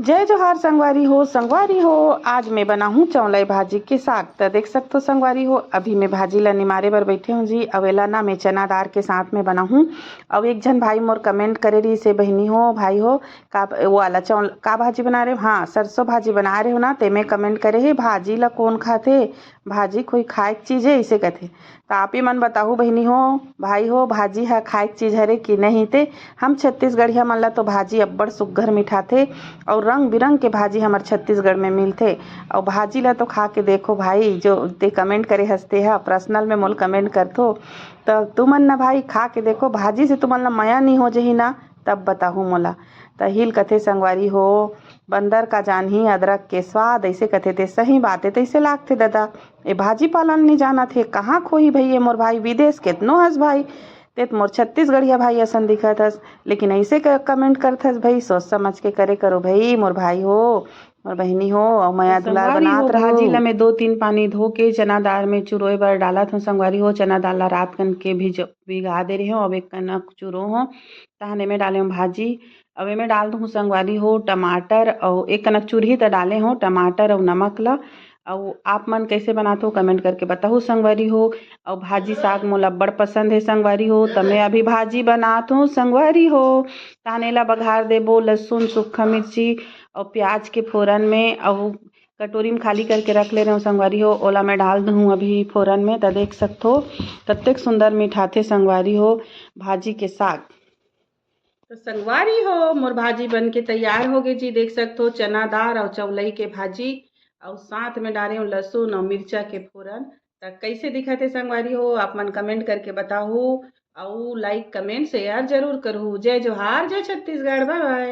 जय जोहार संगवारी हो। आज मैं बना हूँ चौलाई भाजी के साग। तो देख सकते हो संगवारी हो, अभी मैं भाजी ला निमारे बर बैठे हूँ जी। अवेला ना मैं चना दार के साथ में बना हूँ। अब एक जन भाई मोर कमेंट करे रही से, बहनी हो भाई हो का वो वाला चौल का भाजी बना रहे हो? हाँ, सरसों भाजी बना रहे हो ना। ते में कमेंट करे हे भाजी ला कौन खाथे, भाजी कोई खाए चीज़ है इसे कथे। तो आप ही मन बताहू बहनी हो भाई हो, भाजी है खाए चीज़ हरे कि नहीं? ते हम छत्तीसगढ़िया मन ला तो भाजी अब्बड़ सुग्घर मिठाथे और रंग बिरंग के भाजी हमार छत्तीसगढ़ में मिलथे। और भाजी ला तो खा के देखो भाई, जो ते कमेंट करे हंसते है पर्सनल में मोल कमेंट करथो। तो तुमन ना भाई खा के देखो, भाजी से तुमन ला माया नहीं हो जही ना, तब बताहू मोला। तो हिल कथे संगवारी हो, बंदर का जानही अदरक के स्वाद, ऐसे कथे ते सही बात है। तैसे लागथे दादा ये भाजी पालन नहीं जाना थे, कहाँ खोही भई मोर भाई, विदेश केतनो हस भाई, तेत मोर छत्तीसगढ़िया भाई असन दिखत हस। लेकिन ऐसे कमेंट करत हस भाई, सोच समझ के करे करो भाई मोर भाई हो, मोर बहनी हो। और माया दुलार संगवारी हो, बनात रहो। भाजी ला मैं 2-3 पानी धो के चना दाल में चुरोए बर डालत हूँ। संगवारी हो, चना दाल ला रात कन के भिगा दे रही हूँ। अब एक कनक चुरो हूँ तहने में डाले हूँ भाजी। अब एमे डाल दूँ संगवारी हो टमाटर, और एक कनक चुरही त डाले हूँ टमाटर और नमक ला। और आप मन कैसे बनाते हो कमेंट करके बताओ संगवारी हो। और भाजी साग मोला अब्बड़ पसंद है संगवारी हो, तो मैं अभी भाजी बनात हूँ संगवारी हो। ताने ला बघार देबो लहसुन, सूखा मिर्ची और प्याज के फोरन में, और कटोरी में खाली करके रख ले रहे हूँ संगवारी हो। ओला मैं डाल दूँ अभी फोरन में, तो देख सकते हो कतेक सुंदर मिठाथे संगवारी हो भाजी के साग। तो संगवारी हो मोर भाजी बन के तैयार हो गई जी। देख सकते हो चना दाल और चौलाई के भाजी, और साथ में डाले हूँ लहसुन और मिर्चा के फोरन। तो कैसे दिखत है संगवारी हो, आप मन कमेंट करके बताओ। और लाइक कमेंट शेयर जरूर करूँ। जय जोहार, जय छत्तीसगढ़, बाय बाय।